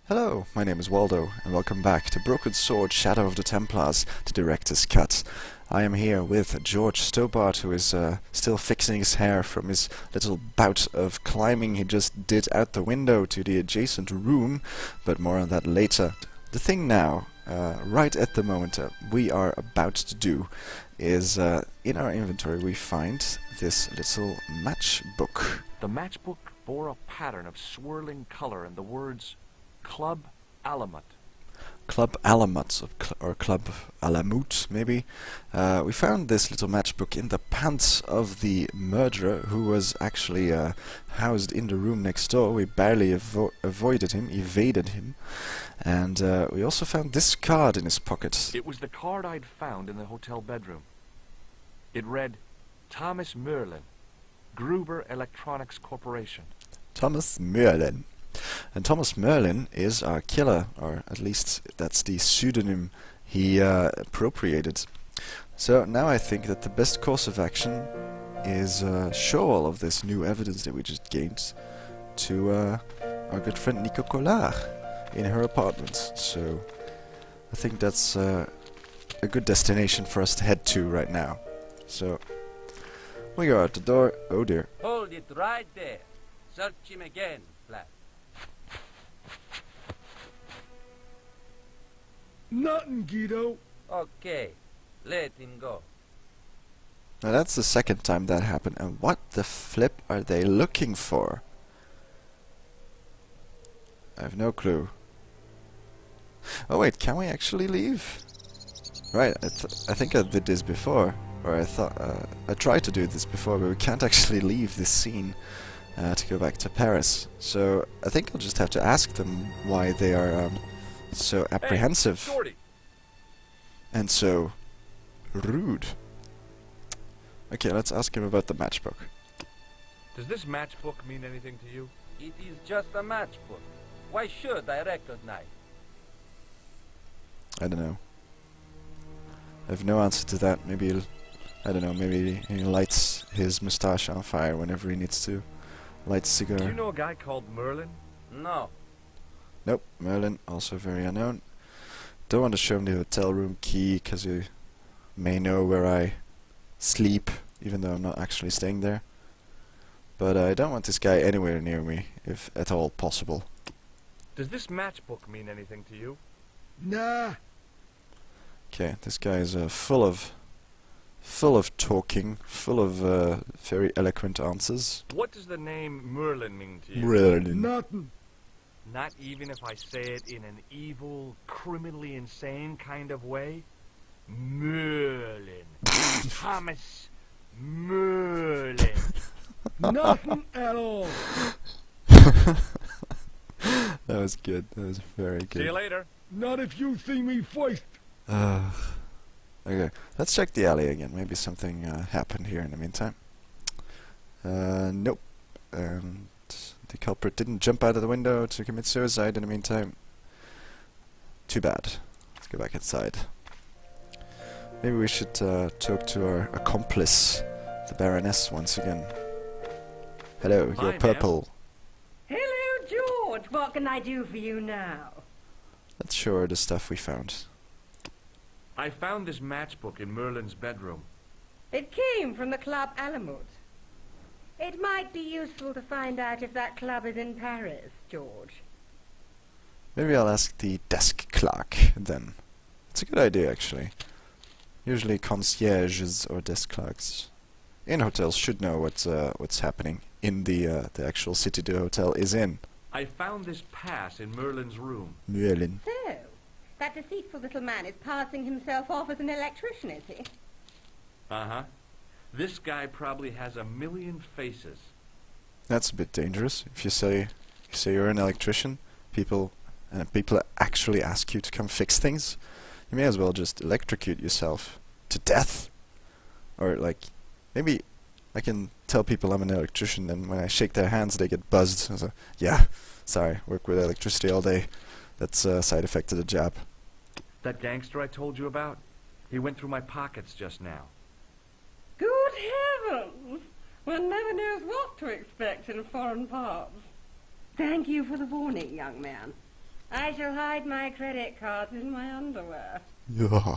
Hello, my name is Waldo, and welcome back to Broken Sword Shadow of the Templars, the director's cut. I am here with George Stobart, who is still fixing his hair from his little bout of climbing he just did out the window to the adjacent room, but more on that later. The thing now, right at the moment, we are about to do is, in our inventory we find this little matchbook. The matchbook bore a pattern of swirling color and the words Club Alamut. Club Alamut, or Club Alamut, maybe. We found this little matchbook in the pants of the murderer, who was actually housed in the room next door. We barely evaded him, and we also found this card in his pocket. It was the card I'd found in the hotel bedroom. It read, Thomas Merlin, Gruber Electronics Corporation. Thomas Merlin. And Thomas Merlin is our killer, or at least that's the pseudonym he appropriated. So now I think that the best course of action is show all of this new evidence that we just gained to our good friend Nico Collard in her apartment. So I think that's a good destination for us to head to right now. So we go out the door. Oh dear. Hold it right there. Search him again, Flat. Nothing, Guido. Okay, let him go. Now that's the second time that happened, and what the flip are they looking for? I have no clue. Oh wait, can we actually leave? Right, I think I did this before, or I thought I tried to do this before, but we can't actually leave this scene to go back to Paris. So I think I'll just have to ask them why they are so apprehensive. Hey, Shorty. And so rude. Okay, let's ask him about the matchbook. Does this matchbook mean anything to you? It is just a matchbook. Why should I recognize? I don't know. I have no answer to that. Maybe he'll, I don't know, maybe he lights his moustache on fire whenever he needs to light a cigar. Do you know a guy called Merlin? No. Nope, Merlin, also very unknown. Don't want to show him the hotel room key, because he may know where I sleep, even though I'm not actually staying there. But I don't want this guy anywhere near me, if at all possible. Does this matchbook mean anything to you? Nah. Okay, this guy is full of talking, full of very eloquent answers. What does the name Merlin mean to you? Merlin. Nothing. Not even if I say it in an evil, criminally insane kind of way? Merlin. Thomas Merlin. Nothing at all. That was good. That was very good. See you later. Not if you see me first. Okay, let's check the alley again. Maybe something happened here in the meantime. Nope. And the culprit didn't jump out of the window to commit suicide in the meantime. Too bad. Let's go back inside. Maybe we should talk to our accomplice, the Baroness, once again. Hello, Hi, you're ma'am. purple. Hello, George. What can I do for you now? Let's show her the stuff we found. I found this matchbook in Merlin's bedroom. It came from the Club Alamut. It might be useful to find out if that club is in Paris, George. Maybe I'll ask the desk clerk then. It's a good idea, actually. Usually concierges or desk clerks in hotels should know what's happening in the actual city the hotel is in. I found this pass in Merlin's room. Merlin. So, that deceitful little man is passing himself off as an electrician, is he? Uh-huh. This guy probably has a million faces. That's a bit dangerous. If you say you're an electrician, people actually ask you to come fix things, you may as well just electrocute yourself to death. Or like, maybe I can tell people I'm an electrician, and when I shake their hands they get buzzed. So, yeah, sorry, work with electricity all day. That's a side effect of the job. That gangster I told you about? He went through my pockets just now. Good heavens! One never knows what to expect in foreign parts. Thank you for the warning, young man. I shall hide my credit cards in my underwear. Yeah.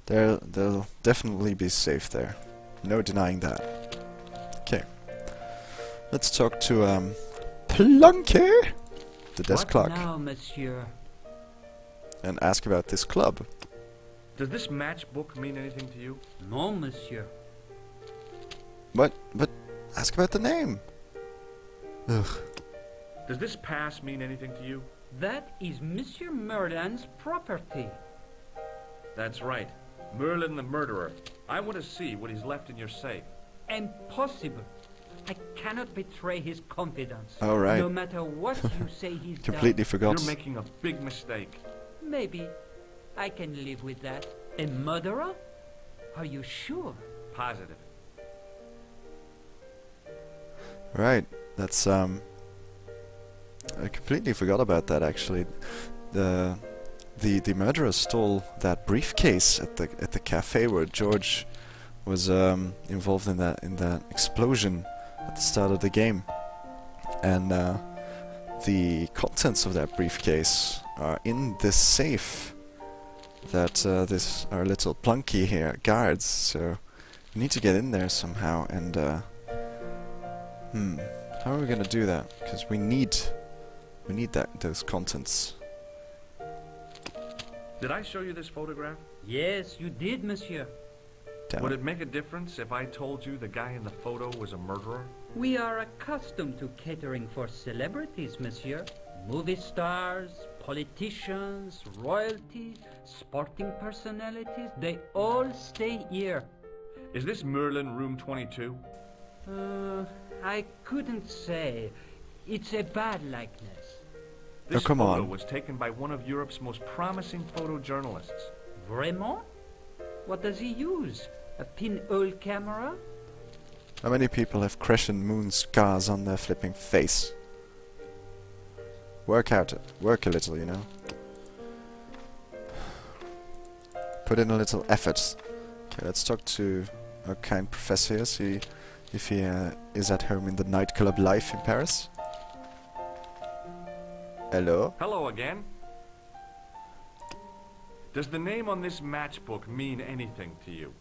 They'll definitely be safe there. No denying that. Okay. Let's talk to Plunky, the desk What clerk, now, monsieur? and ask about this club. Does this matchbook mean anything to you? Non, monsieur. But ask about the name. Ugh. Does this pass mean anything to you? That is Monsieur Merlin's property. That's right. Merlin the murderer. I want to see what he's left in your safe. Impossible. I cannot betray his confidence. All right. No matter what you say he's Completely forgot. You're making a big mistake. done. Maybe. I can live with that. A murderer? Are you sure? Positive. Right. That's I completely forgot about that actually. The murderer stole that briefcase at the cafe where George was involved in that explosion at the start of the game, and the contents of that briefcase are in this safe that our little Plunky here guards. So we need to get in there somehow, and how are we gonna do that? Because we need those contents. Did I show you this photograph? Yes, you did, monsieur. Damn Would it. it make a difference if I told you the guy in the photo was a murderer? We are accustomed to catering for celebrities, monsieur. Movie stars, politicians, royalty, sporting personalities, they all stay here. Is this Merlin room 22? I couldn't say. It's a bad likeness. This come photo on. was taken by one of Europe's most promising photojournalists. Vraiment? What does he use? A pinhole camera? How many people have crescent moon scars on their flipping face? Work a little, you know. Put in a little effort. Okay, let's talk to our kind professor here, see if he is at home in the nightclub life in Paris. Hello? Hello again. Does the name on this matchbook mean anything to you?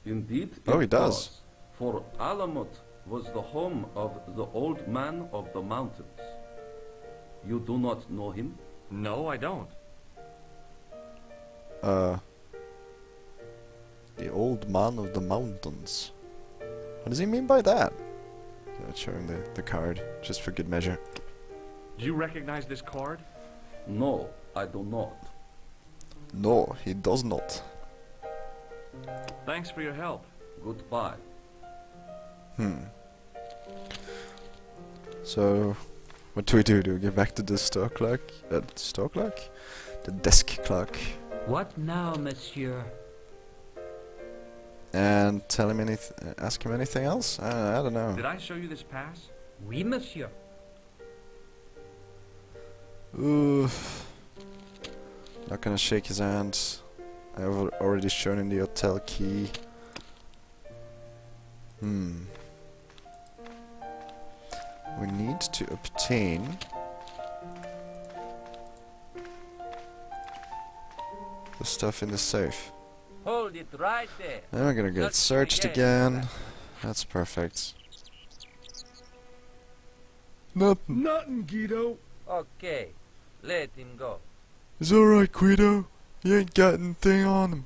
Indeed, Oh, it it does. For Alamut was the home of the old man of the mountains. You do not know him? No, I don't. The old man of the mountains. What does he mean by that? Let's show him the card, just for good measure. Do you recognize this card? No, I do not. No, he does not. Thanks for your help. Goodbye. So, what do we do? Do we get back to the store clerk? Store clerk? The desk clerk. What now, monsieur? And tell him ask him anything else? I don't know. Did I show you this pass? Oui, monsieur. Ooh. Not gonna shake his hand. I've already shown him the hotel key. We need to obtain the stuff in the safe. Hold it right there. Then we're gonna get searched again. That's perfect. Nothing. Nothing, Guido. Okay, let him go. It's alright, Guido. You ain't got anything on him.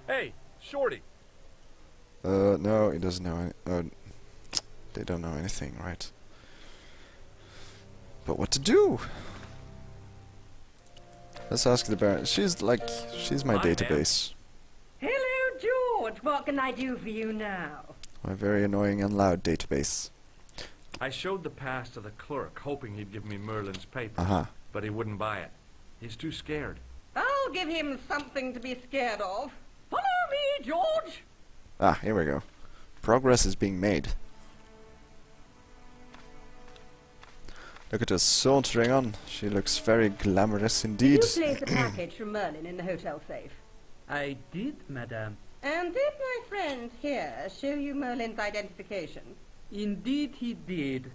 Hey, Shorty. No, he doesn't know any. They don't know anything, right? But what to do? Let's ask the Baron. She's my Hi, ma'am. database. Hello, George. What can I do for you now? My very annoying and loud database. I showed the pass to the clerk, hoping he'd give me Merlin's paper, Uh-huh. but he wouldn't buy it. He's too scared. I'll give him something to be scared of. Follow me, George. Ah, here we go. Progress is being made. Look at her sauntering on. She looks very glamorous indeed. You placed a package from Merlin in the hotel safe. I did, madame. And did my friend here show you Merlin's identification? Indeed he did,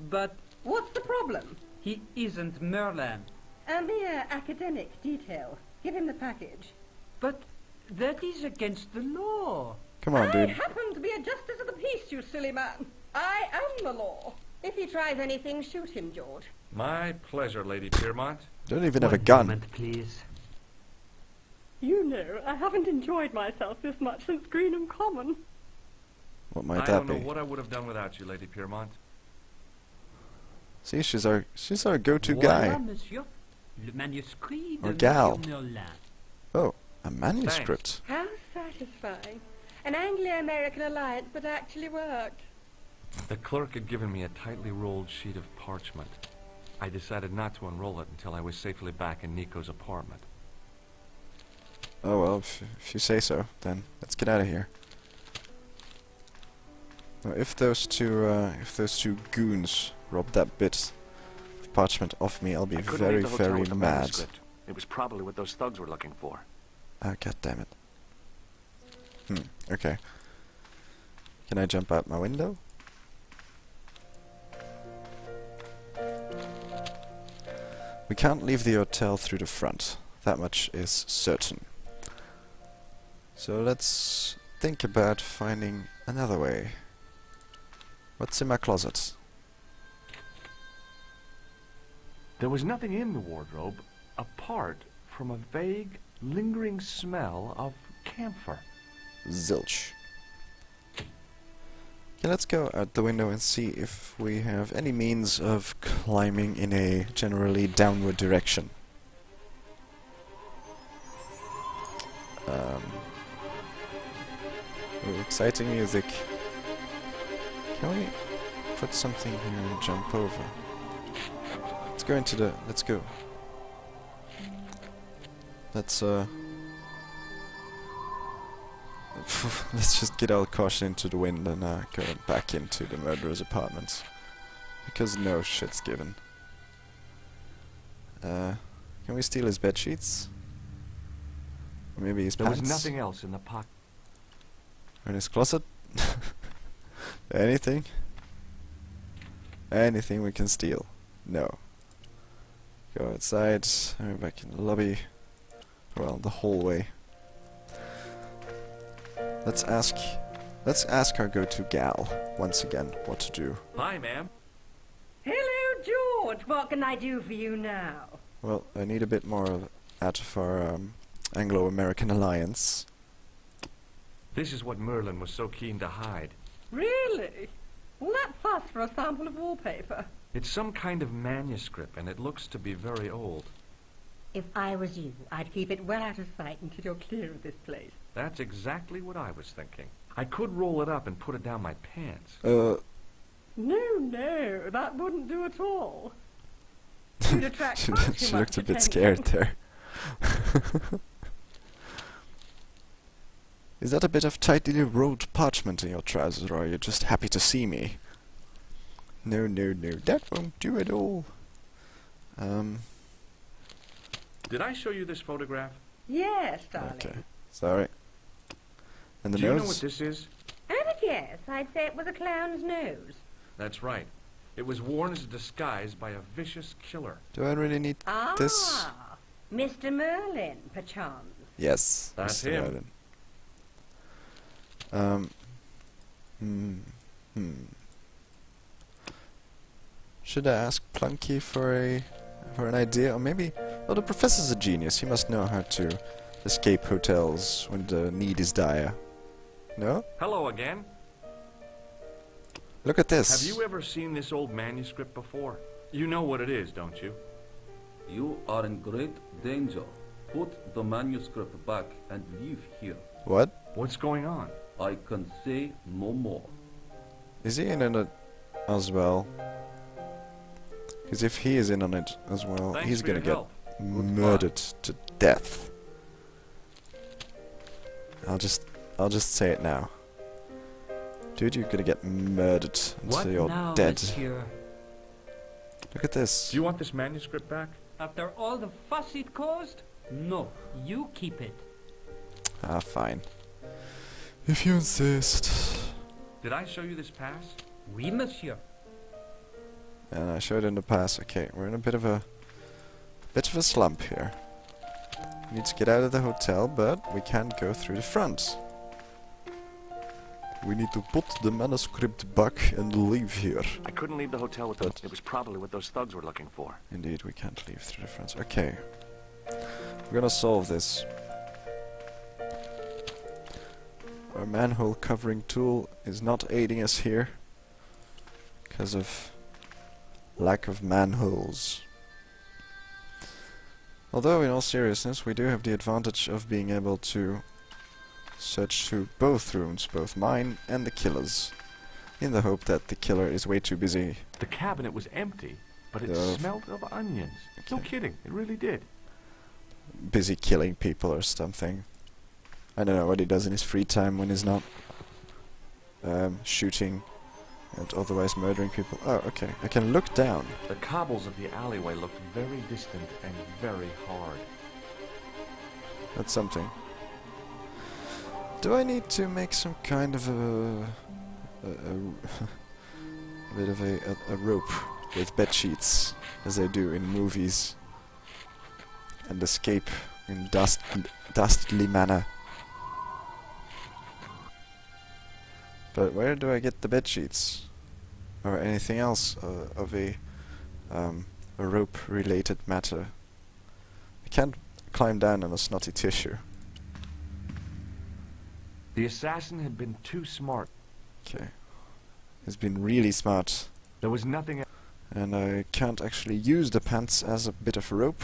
but What's the problem? he isn't Merlin. A mere academic detail. Give him the package. But that is against the law. Come on, I dude. happen to be a justice of the peace, you silly man. I am the law. If he tries anything, shoot him, George. My pleasure, Lady Piermont. Don't even have a One gun. moment, please. You know, I haven't enjoyed myself this much since Greenham Common. What might I that don't know be? what I would have done without you, Lady Piermont. See, she's our go-to Voilà, guy. monsieur. Le manuscrit de Or gal. Monsieur Merlin. Oh, a manuscript. How satisfying. An Anglo-American alliance that actually worked. The clerk had given me a tightly rolled sheet of parchment. I decided not to unroll it until I was safely back in Nico's apartment. Oh well, if you say so, then let's get out of here. Now, if those two goons rob that bit of parchment off me, I'll be I couldn't very, leave the hotel very with the mad. manuscript. It was probably what those thugs were looking for. Ah, god damn it. Okay. Can I jump out my window? We can't leave the hotel through the front. That much is certain. So let's think about finding another way. What's in my closet? There was nothing in the wardrobe apart from a vague, lingering smell of camphor. Zilch. Okay, let's go out the window and see if we have any means of climbing in a generally downward direction. Ooh, exciting music. Can we put something here and jump over? Let's go into the... let's go. Let's let's just get our caution into the wind and go back into the murderer's apartment. Because no shit's given. Can we steal his bed sheets? Or maybe his There pants? was nothing else in the pocket. Or in his closet? Anything? Anything we can steal? No. Go outside, and we're back in the lobby. Well, the hallway. Let's ask our go-to gal once again what to do. Hi, ma'am. Hello, George. What can I do for you now? Well, I need a bit more out of our Anglo-American alliance. This is what Merlin was so keen to hide. Really? Well, that's fast for a sample of wallpaper. It's some kind of manuscript, and it looks to be very old. If I was you, I'd keep it well out of sight until you're clear of this place. That's exactly what I was thinking. I could roll it up and put it down my pants. No, that wouldn't do at all. You'd attract she far too she much looked a bit attention. scared there. Is that a bit of tightly rolled parchment in your trousers, or are you just happy to see me? No, that won't do at all. Did I show you this photograph? Yes, darling. Okay, sorry. And the Do you know nose? what this is? And a guess, I'd say it was a clown's nose. That's right. It was worn as a disguise by a vicious killer. Do I really need this? Ah, Mr. Merlin, perchance. Yes, That's Mr. him. Merlin. Should I ask Plunky for an idea, or maybe? Well, the professor's a genius. He must know how to escape hotels when the need is dire. No? Hello again. Look at this. Have you ever seen this old manuscript before? You know what it is, don't you? You are in great danger. Put the manuscript back and leave here. What? What's going on? I can say no more. Is he in on it as well? Because if he is in on it as well, Thanks he's for gonna your get help. murdered to death. I'll just say it now. Dude, you're gonna get murdered What until you're now, dead. monsieur? Look at this. Do you want this manuscript back? After all the fuss it caused? No, you keep it. Ah, fine. If you insist. Did I show you this pass? Oui, monsieur. And I showed in the past. Okay, we're in a bit of a slump here. We need to get out of the hotel, but we can't go through the front. We need to put the manuscript back and leave here. I couldn't leave the hotel with them. But- It was probably what those thugs were looking for. Indeed, we can't leave through the front. Okay. We're gonna solve this. Our manhole covering tool is not aiding us here because of lack of manholes. Although, in all seriousness, we do have the advantage of being able to search through both rooms, both mine and the killer's, in the hope that the killer is way too busy. The cabinet was empty, but it Yeah. smelled of onions. No kidding, it really did. Busy killing people or something. I don't know what he does in his free time when he's not shooting and otherwise murdering people. Oh, okay. I can look down. The cobbles of the alleyway looked very distant and very hard. That's something. Do I need to make some kind of a bit of a rope with bed sheets, as they do in movies, and escape in dastardly manner? But where do I get the bed sheets, or anything else of a rope-related matter? I can't climb down on a snotty tissue. The assassin had been too smart. Okay. He's been really smart. There was nothing. And I can't actually use the pants as a bit of rope.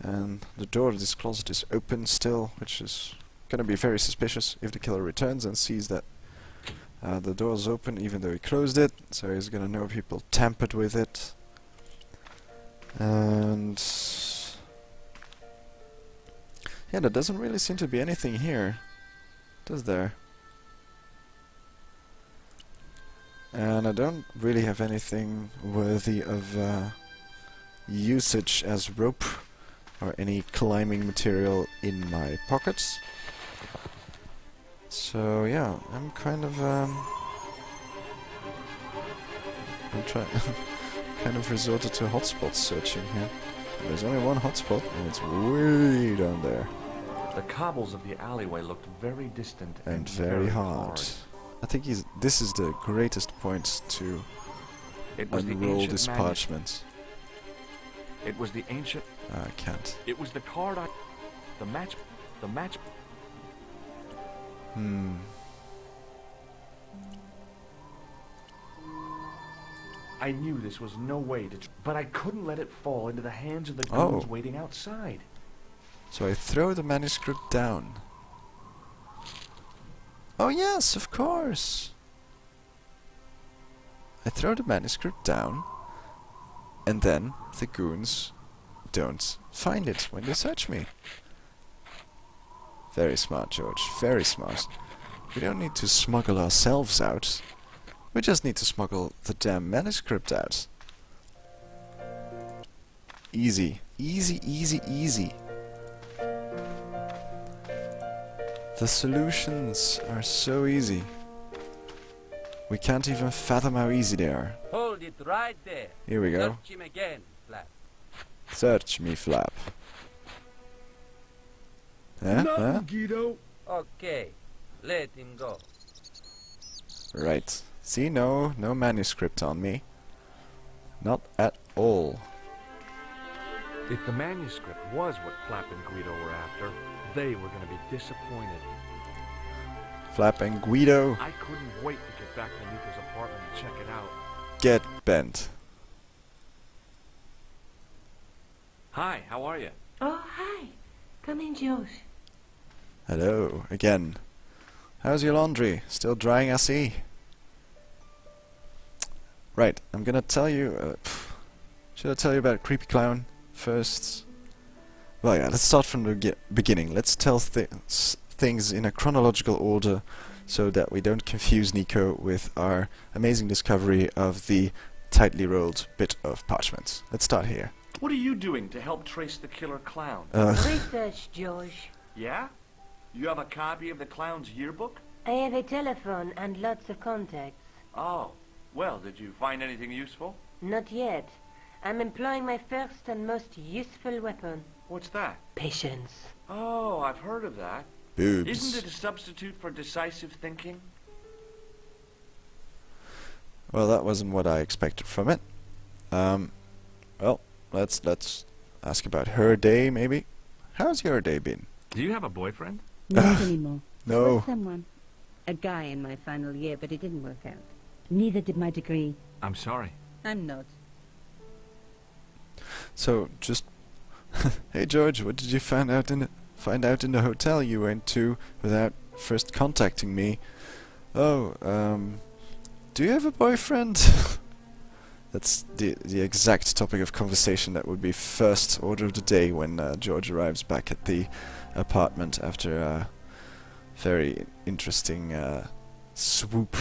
And the door of this closet is open still, which is gonna be very suspicious if the killer returns and sees that the door is open even though he closed it. So he's gonna know people tampered with it. And yeah, there doesn't really seem to be anything here, does there? And I don't really have anything worthy of usage as rope or any climbing material in my pockets. So yeah, I'm kind of I'm trying kind of resorted to hotspot searching here. There's only one hotspot and it's way down there. The cobbles of the alleyway looked very distant And very hard. I think this is the greatest point to It was the unroll ancient this manuscript. parchment. It was the ancient. I can't. It was the card I. The match. I knew this was no way to. But I couldn't let it fall into the hands of the goons Oh. waiting outside. So I throw the manuscript down. Oh yes, of course. I throw the manuscript down, and then the goons don't find it when they search me. Very smart, George. Very smart. We don't need to smuggle ourselves out. We just need to smuggle the damn manuscript out. Easy. Easy, easy, easy. The solutions are so easy. We can't even fathom how easy they are. Hold it right there. Here we go. Search him again, Flap. Search me, Flap. Huh? Nothing, Huh? Guido. Okay, let him go. Right. See, no manuscript on me. Not at all. If the manuscript was what Flap and Guido were after, they were going to be disappointed. Flap and Guido, I couldn't wait to get back to Nico's apartment and check it out. get bent. Hi, how are you? Oh, hi. Come in, Josh. Hello, again. How's your laundry? Still drying, I see. Right, I'm gonna tell you... should I tell you about Creepy Clown first? Well, yeah, let's start from the beginning. Let's tell things in a chronological order so that we don't confuse Nico with our amazing discovery of the tightly rolled bit of parchment. Let's start here. What are you doing to help trace the killer clown? Research, Josh. Yeah? You have a copy of the clown's yearbook? I have a telephone and lots of contacts. Oh, Well, did you find anything useful? Not yet. I'm employing my first and most useful weapon. What's that? Patience. Oh, I've heard of that. Boobs. Isn't it a substitute for decisive thinking? Well, that wasn't what I expected from it. Well, let's ask about her day, maybe. How's your day been? Do you have a boyfriend? Not anymore. No. Was someone. A guy in my final year, but it didn't work out. Neither did my degree. I'm sorry. I'm not. So, just... Hey, George, what did you find out in the hotel you went to without first contacting me? Oh, do you have a boyfriend? That's the exact topic of conversation that would be first order of the day when George arrives back at the apartment after a very interesting swoop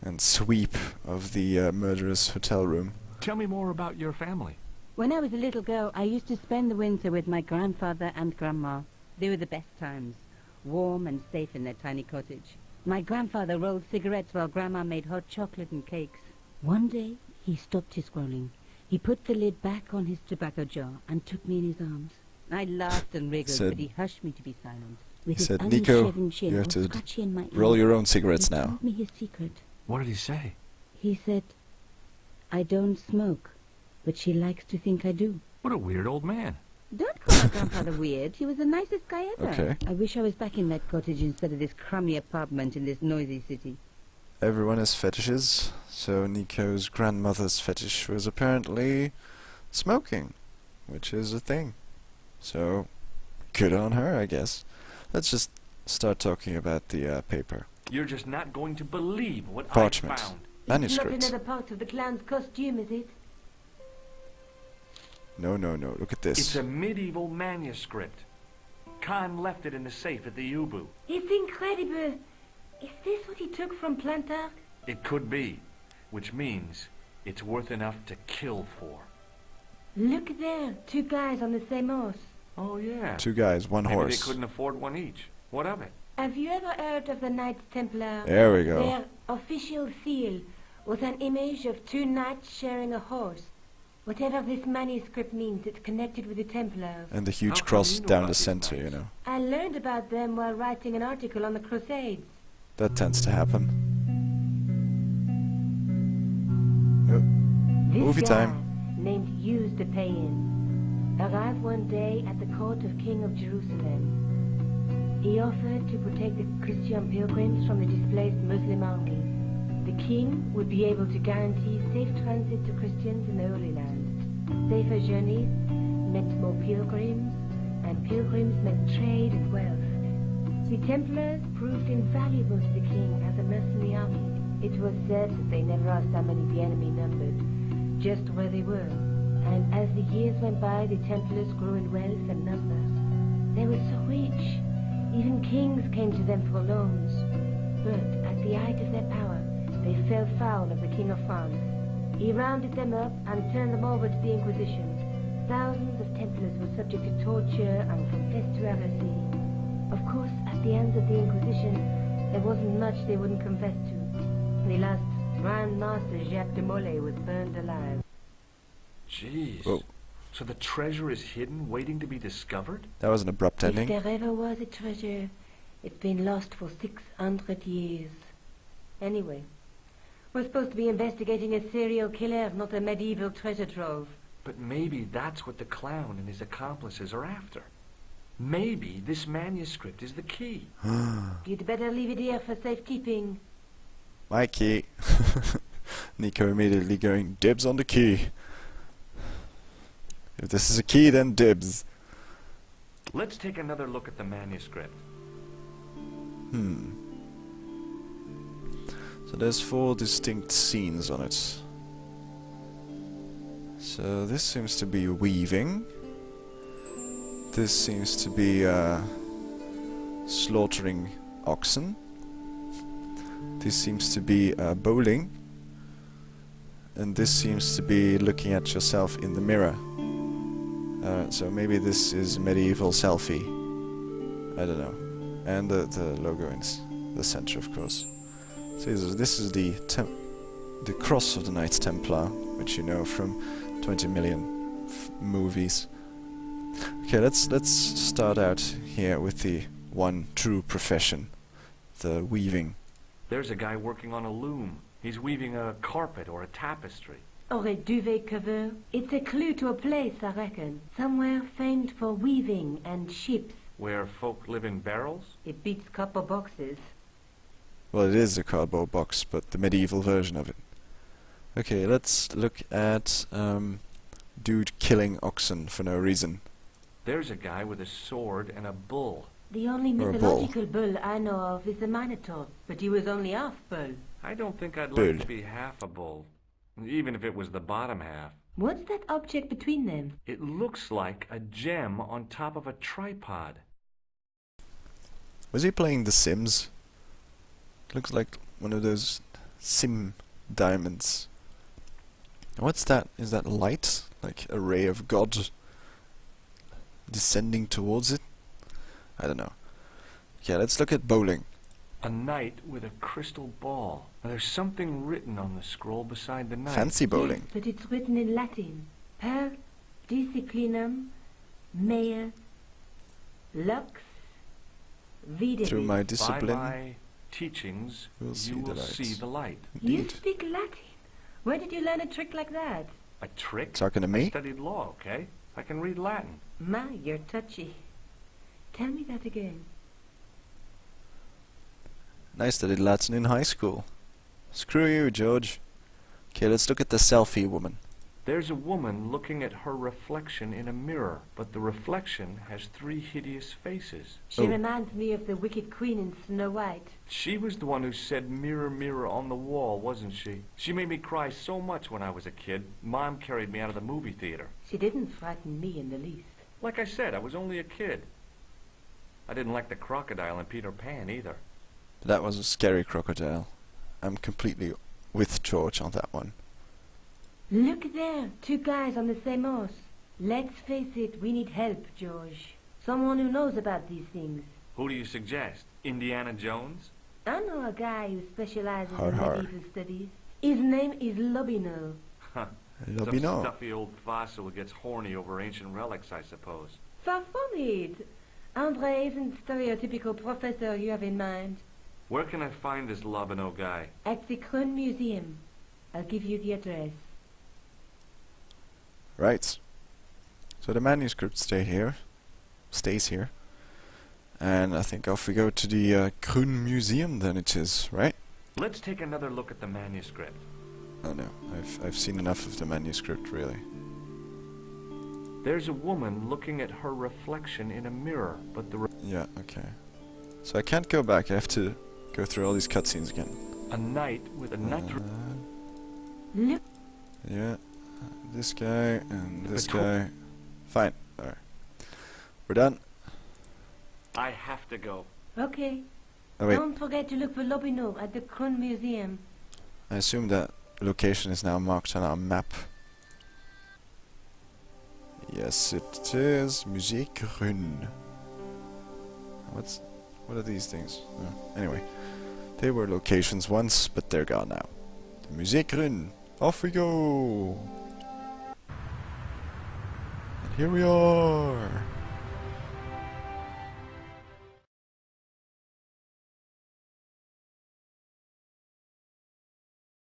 and sweep of the murderous hotel room. Tell me more about your family. When I was a little girl, I used to spend the winter with my grandfather and grandma. They were the best times, warm and safe in their tiny cottage. My grandfather rolled cigarettes while grandma made hot chocolate and cakes. One day, he stopped his scrolling. He put the lid back on his tobacco jar and took me in his arms. I laughed and wriggled, but he hushed me to be silent. With his said, "Nico, unshaven chin you have all to scratchy in my ear, roll your own cigarettes he now." told me his secret. What did he say? He said, I don't smoke, but she likes to think I do. What a weird old man. Don't call my grandfather weird. He was the nicest guy ever. Okay. I wish I was back in that cottage instead of this crummy apartment in this noisy city. Everyone has fetishes, so Nico's grandmother's fetish was apparently smoking, which is a thing. So, good on her, I guess. Let's just start talking about the paper. You're just not going to believe what Parchment. I found. Manuscript. It's not another part of the clown's costume, is it? No, look at It's this. a medieval manuscript. Khan left it in the safe at the U-Boo. It's incredible. Is this what he took from Plantar? It could be, which means it's worth enough to kill for. Look there, two guys on the same horse. Oh, yeah. Two guys, one Maybe horse. they couldn't afford one each. What of it? Have you ever heard of the Knights Templar? There we go. Their official seal was an image of two knights sharing a horse. Whatever this manuscript means, it's connected with the Templars. And the How huge come cross you know down about the these center, knights? you know. I learned about them while writing an article on the Crusades. That tends to happen. This Movie guy, time. named Hughes de Payen, arrived one day at the court of King of Jerusalem. He offered to protect the Christian pilgrims from the displaced Muslim armies. The king would be able to guarantee safe transit to Christians in the Holy Land. Safer journeys meant more pilgrims, and pilgrims meant trade and wealth. The Templars proved invaluable to the king as a mercenary army. It was said that they never asked how many the enemy numbered, just where they were. And as the years went by, the Templars grew in wealth and number. They were so rich, even kings came to them for loans. But at the height of their power, they fell foul of the King of France. He rounded them up and turned them over to the Inquisition. Thousands of Templars were subject to torture and confessed to heresy. Of course, at the hands of the Inquisition, there wasn't much they wouldn't confess to. The last Grand Master Jacques de Molay was burned alive. Jeez. Whoa. So the treasure is hidden, waiting to be discovered? That was an abrupt If ending. there ever was a treasure, it's been lost for 600 years. Anyway, we're supposed to be investigating a serial killer, not a medieval treasure trove. But maybe that's what the clown and his accomplices are after. Maybe this manuscript is the key. You'd better leave it here for safekeeping. My key. Nico immediately going, dibs on the key. If this is a key, then dibs. Let's take another look at the manuscript. So there's 4 distinct scenes on it. So this seems to be weaving. This seems to be slaughtering oxen. This seems to be bowling. And this seems to be looking at yourself in the mirror. So maybe this is medieval selfie. I don't know. And the logo in the center, of course. So this is the the cross of the Knights Templar, which you know from 20 million movies. Okay, let's start out here with the one true profession, the weaving. There's a guy working on a loom. He's weaving a carpet or a tapestry. Or a duvet cover. It's a clue to a place, I reckon. Somewhere famed for weaving and ships. Where folk live in barrels? It beats copper boxes. Well, it is a cardboard box, but the medieval version of it. Okay, let's look at dude killing oxen for no reason. There's a guy with a sword and a bull. The only Or a mythological bull I know of is the Minotaur, but he was only half bull. I don't think I'd Bull. like to be half a bull, even if it was the bottom half. What's that object between them? It looks like a gem on top of a tripod. Was he playing The Sims? Looks like one of those sim diamonds. What's that? Is that light? Like a ray of God descending towards it? I don't know. Okay, let's look at bowling. A knight with a crystal ball. Now, there's something written on the scroll beside the knight. Fancy bowling. Yes, but it's written in Latin. Per disciplinum mea lux videris. Through my By discipline, my teachings, we'll see you the will light. see the light. You Indeed. speak Latin? Where did you learn a trick like that? A trick? Talking to I me? studied law, okay? I can read Latin. My, you're touchy. Tell me that again. I studied Latin in high school. Screw you, George. Okay, let's look at the selfie woman. There's a woman looking at her reflection in a mirror, but the reflection has 3 hideous faces. She Oh. reminds me of the wicked queen in Snow White. She was the one who said, "Mirror, mirror on the wall," wasn't she? She made me cry so much when I was a kid. Mom carried me out of the movie theater. She didn't frighten me in the least. Like I said, I was only a kid. I didn't like the crocodile in Peter Pan either. That was a scary crocodile. I'm completely with George on that one. Look there, 2 guys on the same horse. Let's face it, we need help, George. Someone who knows about these things. Who do you suggest? Indiana Jones? I know a guy who specializes Har in har. medieval studies. His name is Lobino. Huh. Some Lobino. stuffy old fossil who gets horny over ancient relics, I suppose. Far from it. Andre isn't the stereotypical professor you have in mind. Where can I find this Lobino guy? At the Kroon Museum. I'll give you the address. Right. So the manuscript stays here. And I think off we go to the Kroon Museum then it is, right? Let's take another look at the manuscript. Oh no, I've seen enough of the manuscript really. There's a woman looking at her reflection in a mirror, but the Yeah, okay. So I can't go back, I have to go through all these cutscenes again. a knight with a knight. Look, Yeah, this guy and this Cool. guy. Fine, alright. We're done. I have to go. okay. Oh wait, Don't forget to look for Lobino at the Kroon Museum. I assume that location is now marked on our map. Yes, it is. Musée Kroon. What are these things? Oh, anyway, they were locations once, but they're gone now. The Musée Kroon. Off we go. And here we are.